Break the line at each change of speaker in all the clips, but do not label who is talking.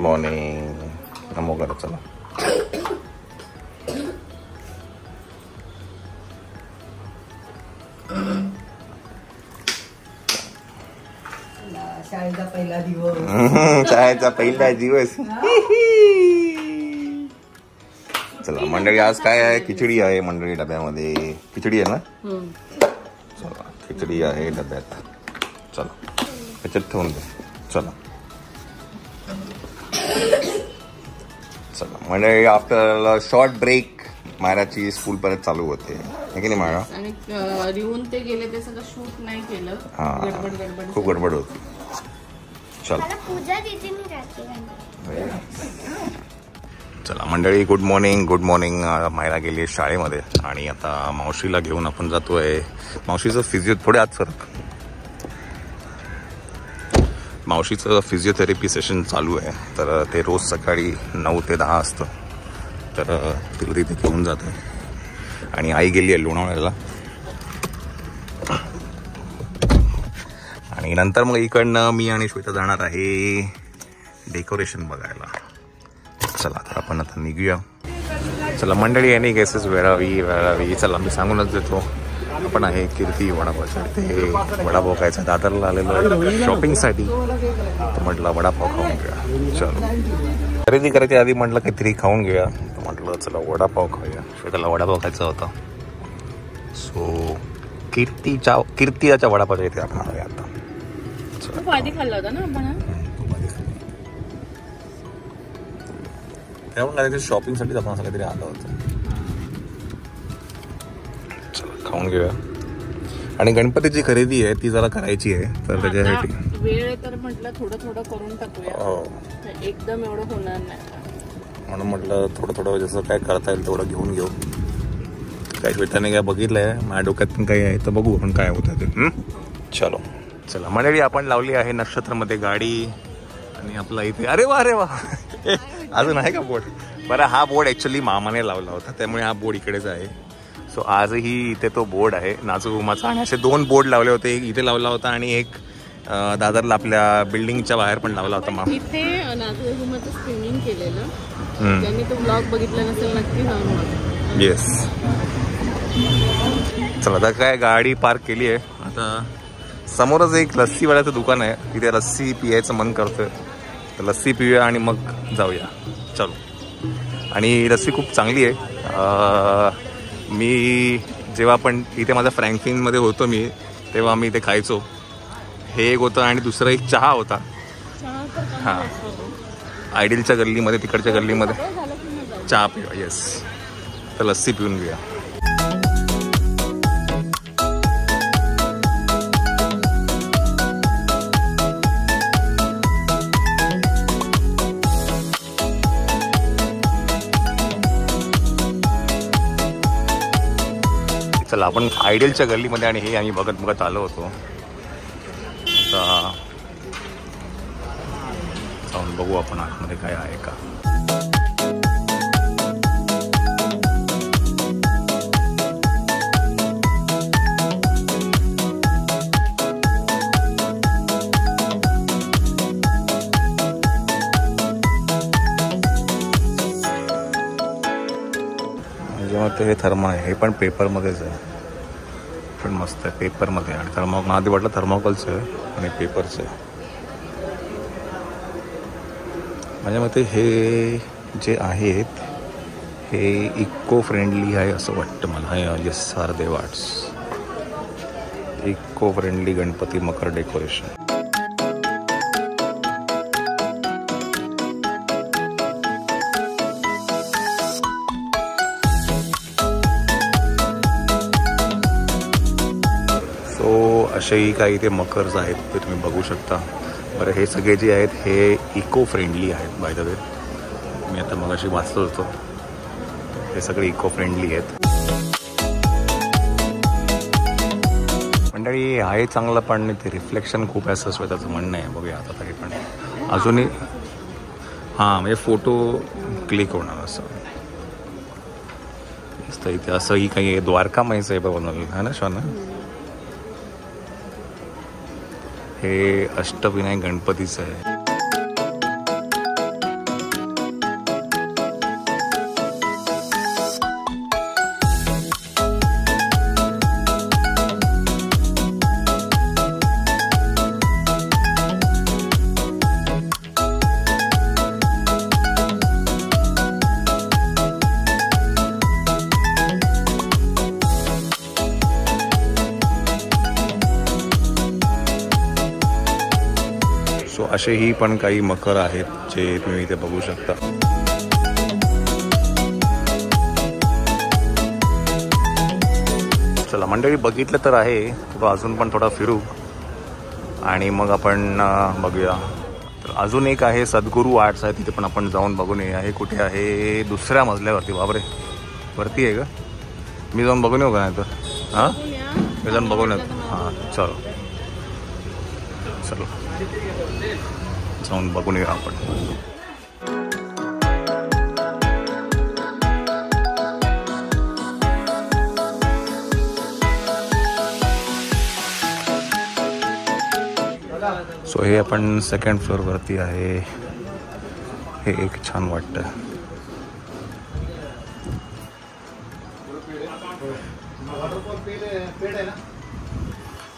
Morning. नमो करा चला.
शाळेचा पहिला दिवस.
शाळेचा पहिला दिवस. चला मंडळी, आज काय आहे? खिचडी आहे मंडळी डब्यामध्ये. खिचडी आहे ना? चला खिचडी आहे डब्यात. चला त्याच्यात ठेवून दे. चला चला मंडळी, आफ्टर शॉर्ट ब्रेक मायराची स्कूल परत चालू होते, है की नाही मायरा?
आणि रिहून ते गेले ते सगळं शूट नाही केलं.
हा खूप गडबड होती. चला चला मंडळी, good morning. Good morning. Myra गेली शाळेमध्ये आणि आता मावशीला घेऊन आपण जातोय. मावशीचं फिजिओ थोडे आत सरक. मावशीचं फिजिओथेरपी सेशन चालू आहे, तर ते रोज सकाळी 9 ते 10 असतं. तर तिला तिथे घेऊन जात आहे. आणि आई गेली आहे लोणावळ्याला. आणि नंतर मग इकडनं मी आणि श्वेता जाणार आहे डेकोरेशन बघायला. चला तर आपण आता निघूया. चला मंडळी, एनी केसेस वेळावी. चला मी सांगूनच देतो, आपण आहे कीर्ती वडापावच्या. ते वडापाव खायचा दादरला आलेलो शॉपिंगसाठी. तर म्हटलं वडापाव खाऊन घेऊया. चलो खरेदी करायची आधी म्हटलं काहीतरी खाऊन घेऊया. तर म्हटलं चला वडापाव खाऊया. श्वेताला वडापाव खायचा होता. सो कीर्तीच्या वडापावच्या इथे आपण आलोय आता.
आधी खाल्ला होता ना आपण.
त्यामुळे शॉपिंगसाठीच आपण असं काहीतरी आलं होतं. चला खाऊन घेऊया. आणि गणपतीची खरेदी आहे ती जरा करायची आहे, तर त्याच्यासाठी
वेळ तर म्हटलं थोडं थोडं करून टाकूया. एकदम एवढं होणार नाही,
म्हणून म्हटलं थोडं थोडं जसं काय करता येईल तेवढं घेऊन घेऊ. काही श्वेताने काय बघितलंय, माझ्या डोक्यात पण काही आहे, तर बघू आपण काय होतं ते. चलो चला मंडळी, आपण लावली आहे नक्षत्रमध्ये गाडी. आणि आपला इथे अरे वा अजून आहे का बोर्ड? बरं, हा बोर्ड ॲक्च्युली मामाने लावला होता, त्यामुळे हा बोर्ड इकडेच आहे. सो आजही इथे तो बोर्ड आहे नाजूक उमाचा. आणि असे 2 बोर्ड लावले होते, एक इथे लावला होता आणि एक दादरला आपल्या बिल्डिंगच्या बाहेर पण लावला होता. मामा
इथे नाजूक उमाचं स्क्रीनिंग केलेलं, त्यांनी तो ब्लॉग बघितला नसेल नक्की जाऊन बघा.
येस. चला आता काय गाडी पार्क केली आहे. आता समोरच एक लस्सीवाल्याचं दुकान आहे, तिथे लस्सी पियायचं मन करतं, तर लस्सी पिऊया आणि मग जाऊया. चलो. आणि लस्सी खूप चांगली आहे. मी जेव्हा पण इथे माझ्या फ्रँकलिनमध्ये होतो मी, तेव्हा मी इथे खायचो. हे एक होतं आणि दुसरं एक चहा होता. हां, आयडियलच्या गल्लीमध्ये, तिकडच्या गल्लीमध्ये चहा पिऊया. येस, तर लस्सी पिऊन घेऊया. चला आपण आयडियलच्या गल्लीमध्ये, आणि हे आम्ही बघत आलो होतो. आता जाऊन बघू आपण आतमध्ये काय आहे का. जेव्हा ते हे थर्मा आहे, हे पण पेपरमध्येच आहे, पण मस्त आहे पेपरमध्ये. आणि थर्मॉकल आधी वाटलं थर्मॉकलचं आहे आणि पेपरचं आहे. माझ्या मते हे जे आहेत हे इको फ्रेंडली आहे असं वाटतं मला. Yes, Sardev arts, eco friendly Ganpati मकर डेकोरेशन. असेही काही ते मकर्स आहेत, ते तुम्ही बघू शकता. बरं, हे सगळे जे आहेत हे इको फ्रेंडली आहेत. बाय द वे, मी आता मगाशी वाचलो होतो, हे सगळे इको फ्रेंडली आहेत. मंडळी आहे चांगलं, पण ते रिफ्लेक्शन खूप आहे असं श्वेताचं म्हणणं आहे. बघूया आता तरी पण अजूनही. हां, म्हणजे फोटो क्लिक होणार असं. इथे असंही काही द्वारकामाईचं आहे बनवलं आहे ना शॉना. हे अष्टविनायक गणपतीचं आहे. असेही पण काही मकर आहेत जे तुम्ही इथे बघू शकता. चला मंडळी, बघितलं तर आहे, अजून पण थोडा फिरू आणि मग आपण बघूया. तर अजून एक आहे सद्गुरू आर्ट्स आहे, तिथे पण आपण जाऊन बघून येऊया. हे कुठे आहे? दुसऱ्या मजल्यावरती. बापरे, वरती आहे का? मी जाऊन बघून येऊ का? नाही तर हां, मी जाऊन बघून येतो. हां चलो चलो जाऊन बघून येऊया आपण. सो हे आपण सेकंड फ्लोअरवरती आहे. हे एक छान वाटतं.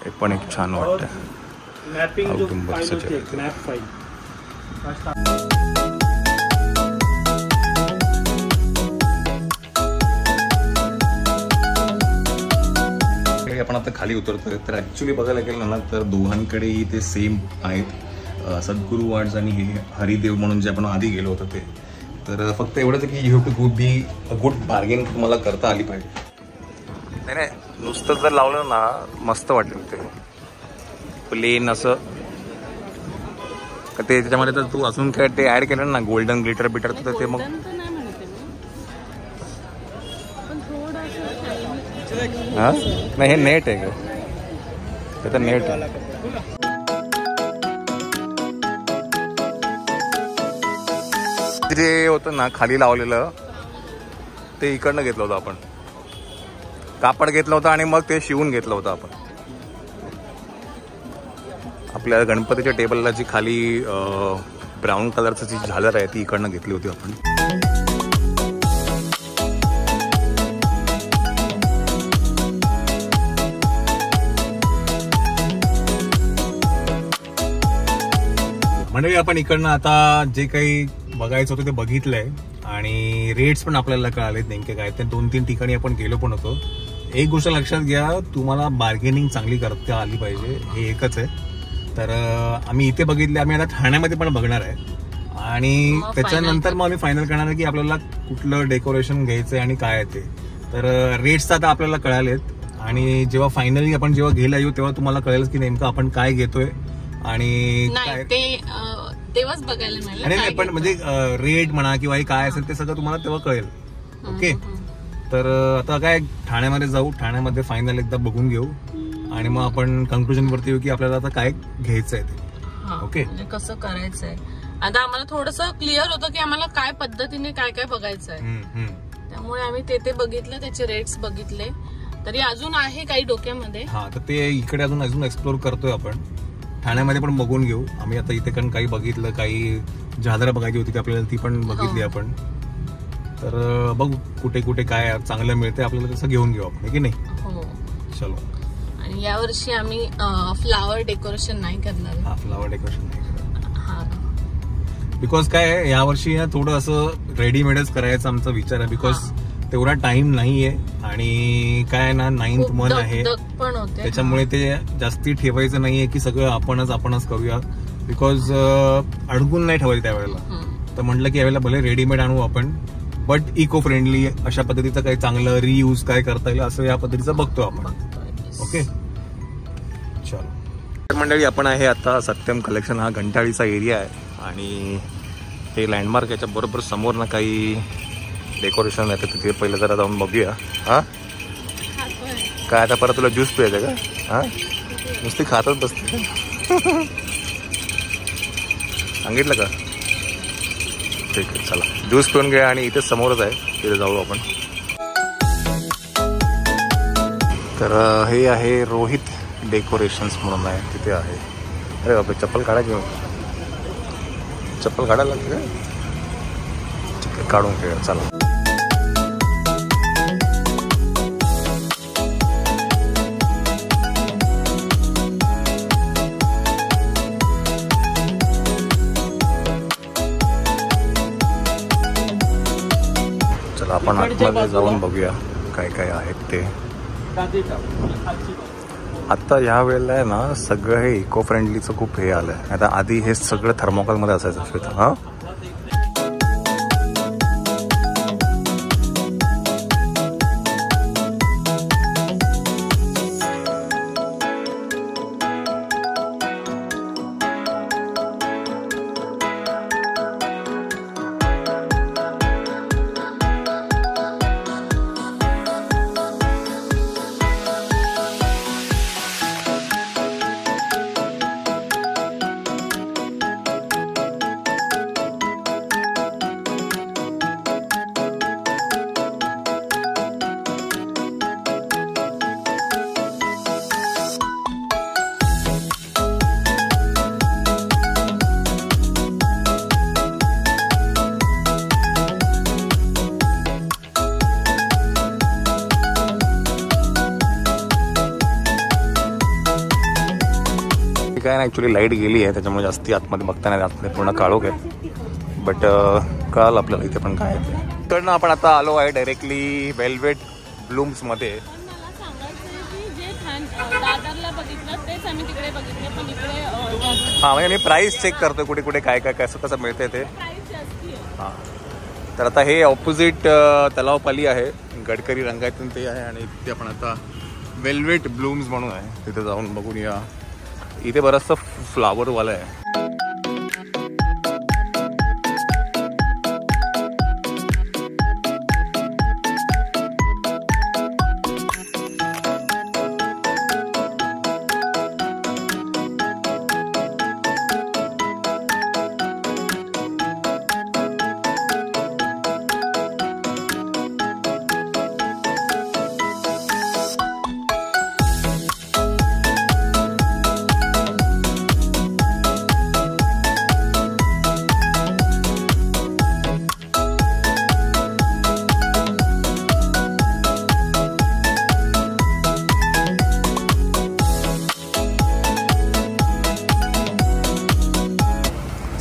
हे पण एक छान वाटतं. औदुंबर सजवलेलं. आपण आता खाली उतरतोय. तर ॲक्च्युली बघायला गेलं ना तर दोघांकडेही ते सेम आहेत. सद्गुरू आर्ट्स आणि हे हरिदेव म्हणून जे आपण आधी गेलो होतो ते. तर फक्त एवढंच की you have to be a good bargain तुम्हाला करता आली पाहिजे. नाही नाही, नुसतं जर लावलं ना मस्त वाटेल ते प्लेन असं. ते त्याच्यामध्ये तर तू अजून काय ते ॲड केलं ना गोल्डन ग्लिटर बिटर, तर ते मग हां नाही, हे नेट आहे का? ते तर नेट आहे. जे होतं ना खाली लावलेलं ते इकडनं घेतलं होतं आपण. कापड घेतलं होतं आणि मग ते शिवून घेतलं होतं आपण. आपल्या गणपतीच्या टेबलला जी खाली ब्राऊन कलरचं जी झालर आहे ती इकडनं घेतली होती आपण. म्हणजे आपण इकडनं आता जे काही बघायचं होतं ते बघितलंय आणि रेट्स पण आपल्याला कळालेत नेमके काय. ते 2-3 ठिकाणी आपण गेलो पण होतो. एक गोष्ट लक्षात घ्या, तुम्हाला बार्गेनिंग चांगली करता आली पाहिजे, हे एकच आहे. तर आम्ही इथे बघितले, आम्ही आता ठाण्यामध्ये पण बघणार आहे आणि त्याच्यानंतर मग आम्ही फायनल करणार आहे की आपल्याला कुठलं डेकोरेशन घ्यायचं आहे आणि काय आहे ते. तर रेट्स आता आपल्याला कळालेत आणि जेव्हा फायनली आपण जेव्हा घ्यायला येऊ तेव्हा तुम्हाला कळेल की नेमकं आपण काय घेतोय आणि काय
तेव्हाच बघायला मिळेल.
नाही पण म्हणजे रेट म्हणा किंवा काय असेल ते सगळं तुम्हाला तेव्हा कळेल. ओके, तर आता काय ठाण्यामध्ये जाऊ, ठाण्यामध्ये फायनल एकदा बघून घेऊ आणि मग आपण कन्क्लुजन वरती येऊ की आपल्याला आता काय घ्यायचंय ते. ओके,
म्हणजे कसं करायचंय. आता आम्हाला थोडंसं क्लिअर होतं की आम्हाला काय पद्धतीने काय काय बघायचंय, त्यामुळे आम्ही ते बघितलं, त्याचे रेट्स बघितले. तरी अजून आहे काही डोक्यामध्ये.
हा, तर ते इकडे अजून एक्सप्लोर करतोय आपण. ठाण्यामध्ये पण बघून घेऊ आम्ही. आता इथे पण काही बघितलं, काही झालरं बघायची होती ती आपल्याला, ती पण बघितली आपण. तर बघू कुठे कुठे काय चांगलं मिळतंय आपल्याला, तसं घेऊन घेऊ आपण, की नाही.
हो
चलो.
आणि यावर्षी आम्ही फ्लावर डेकोरेशन नाही करणार.
हा, फ्लावर डेकोरेशन नाही करणार बिकॉज काय आहे, यावर्षी थोडं असं रेडीमेडच करायचा आमचा विचार आहे. बिकॉज तेवढा टाइम नाहीये आणि काय ना 9th मंथ आहे, त्याच्यामुळे ते जास्ती ठेवायचं नाहीये की सगळं आपणच करूया. बिकॉज अडकून नाही ठेवायचं त्यावेळेला. तर म्हटलं की यावेळेला भले रेडीमेड आणू आपण, बट इको फ्रेंडली अशा पद्धतीचं काही चांगलं रियूज काय करता येईल असं या पद्धतीचं बघतो आपण. ओके, चलो मंडळी, आपण आहे आता सत्यम कलेक्शन. हा घंटाळीचा एरिया आहे आणि हे लँडमार्क याच्या बरोबर समोर ना काही डेकोरेशन आहे, तर तिथे पहिलं जरा जाऊन बघूया. हा काय, आता परत तुला ज्यूस प्यायचं का? हा, नुसती खातच बसते. सांगितलं का? ठीक आहे, चला ज्यूस पिऊन घ्या आणि इथे समोरच आहे, तिथे जाऊ आपण. तर हे आहे रोहित डेकोरेशन्स म्हणून आहे, तिथे आहे. अरे बापरे, चप्पल काढायची, चप्पल काढायला लागते का? ठीक आहे, काढून घ्या. चला. आपण आतमध्ये जाऊन बघूया काय काय आहेत ते. आता ह्या वेळेला आहे ना सगळं हे इको फ्रेंडलीचं खूप हे आलं आहे. आता आधी हे सगळं थर्मोकॉलमध्ये असायचं श्वेता. हां काय ना ॲक्च्युली लाईट गेली आहे त्याच्यामुळे जास्ती आतमध्ये बघता नाही, आतमध्ये पूर्ण काळोख आहे. बट कळालं आपल्याला इथे पण काय आहे. तर ना आपण आता आलो आहे डायरेक्टली वेल्वेट ब्लूम्समध्ये. हां म्हणजे मी प्राईस चेक करतोय कुठे कुठे काय काय कसं कसं मिळतंय ते. हां तर आता हे ऑपोजिट तलावपाली आहे, गडकरी रंगातून ते आहे आणि तिथे आपण आता वेल्वेट ब्लूम्स म्हणून आहे, तिथे जाऊन बघून या. इथे बरंचसं फ्लावरवालं आहे.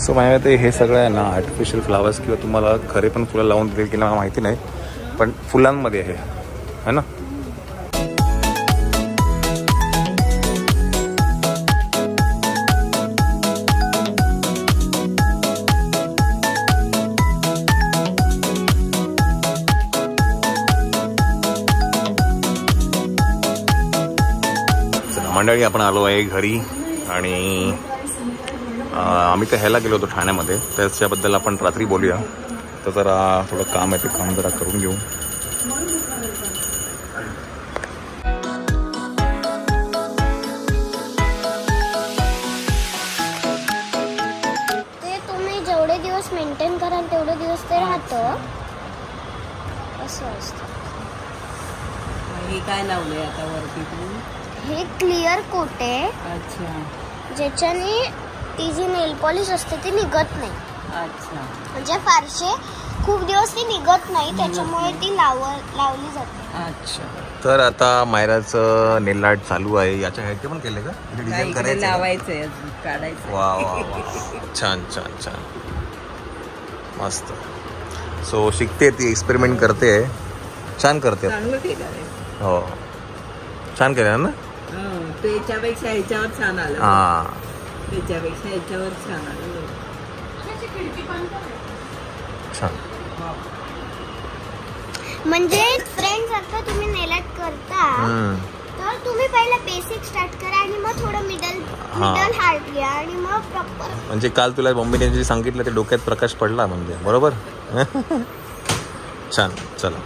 सो माझ्या ते हे सगळं आहे ना आर्टिफिशियल फ्लावर्स किंवा तुम्हाला खरे पण फुलं लावून देतील की मला माहिती नाही, पण फुलांमध्ये आहे ना. मंडळी आपण आलो आहे घरी आणि आम्ही तर ह्याला गेलो होतो ठाण्यामध्ये, त्याच्याबद्दल आपण रात्री बोलूया. तर जरा थोडं काम आहे, ते काम जरा करून घेऊ.
ते तुम्ही जेवढे दिवस मेंटेन कराल तेवढे दिवस ते राहतं असं असतं.
हे काय लावलंय आता वरती तू?
हे क्लिअर कोट आहे.
अच्छा.
ज्याच्याने ती जी नेल पॉलिश असते ती निघत नाही.
अच्छा.
म्हणजे फारसे खूप दिवस ती निघत नाही, त्याच्यामुळे ती लावली जाते.
अच्छा.
तर आता मायराचं नेल आर्ट चालू आहे. याच्या हे पण केले का? डिझाईन करायचं,
लावायचंय, काढायचं.
वा वा वा, छान छान छान, मस्त. सो शिकते ती, एक्सपेरिमेंट करते, छान करते. हो छान केलं ना.
त्याच्यापेक्षा ह्याच्यावर छान आलं.
हां
त्याच्यापेक्षा ह्याच्यावर छान आलं.
छान.
म्हणजे फ्रेंड्स आता तुम्ही नेल आर्ट करता तर तुम्ही पहिला बेसिक स्टार्ट करा आणि मग थोडं मिडल हार्ट घ्या आणि मग प्रॉपर. म्हणजे
काल तुला मम्मीने जे सांगितलं ते डोक्यात प्रकाश पडला, म्हणजे बरोबर. छान. चला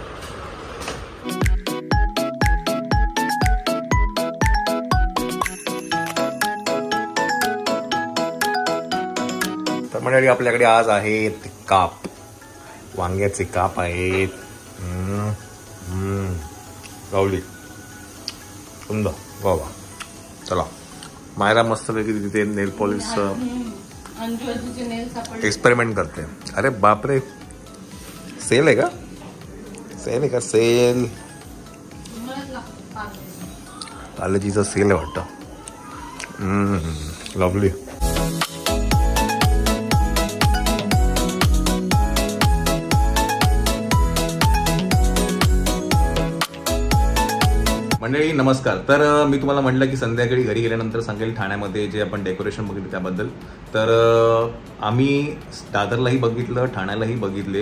तर मंडळी आपल्याकडे आज आहेत काप, वांग्याचे काप आहेत. गावली सुंदर, वा वा. चला मायरा मस्तपैकी तिथे नेल पॉलिश एक्सपेरिमेंट करते. अरे बापरे, सेल आहे का? सेल आहे का? सेल कॉलेजीचा सेल आहे वाटतं. लवली. मंडळी नमस्कार. तर मी तुम्हाला म्हटलं की संध्याकाळी घरी गेल्यानंतर सांगेल ठाण्यामध्ये जे आपण डेकोरेशन बघितलं त्याबद्दल. तर आम्ही दादरलाही बघितलं, ठाण्यालाही बघितले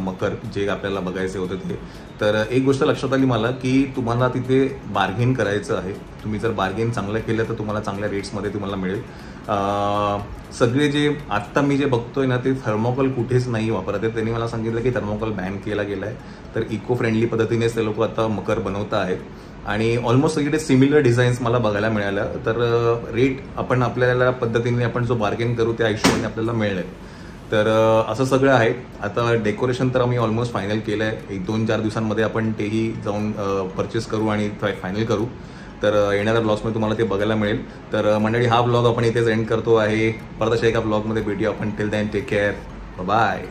मकर जे आपल्याला बघायचे होते ते. तर एक गोष्ट लक्षात आली मला की तुम्हाला तिथे बार्गेन करायचं आहे. तुम्ही जर बार्गेन चांगलं केलं तर तुम्हाला चांगल्या रेट्समध्ये तुम्हाला मिळेल. सगळे जे आत्ता मी जे बघतोय ना ते थर्मोकॉल कुठेच नाही वापरत आहे. त्यांनी मला सांगितलं की थर्मोकॉल बॅन केला गेला आहे. तर इको फ्रेंडली पद्धतीनेच ते लोक आता मकर बनवत आहेत आणि ऑलमोस्ट सगळे सिमिलर डिझाईन्स मला बघायला मिळाल्या. तर रेट आपण आपल्याला पद्धतीने आपण जो बार्गेन करू त्या हिशोबाने आपल्याला मिळेल. तर असं सगळं आहे. आता डेकोरेशन तर आम्ही ऑलमोस्ट फायनल केलं आहे. 1-2-4 दिवसांमध्ये आपण तेही जाऊन परचेस करू आणि फायनल करू. तर येणाऱ्या ब्लॉग्समध्ये तुम्हाला ते बघायला मिळेल. तर मंडळी हा ब्लॉग आपण इथेच एंड करतो आहे. परत अशा एका ब्लॉगमध्ये भेटूया आपण. Till then take care. Bye.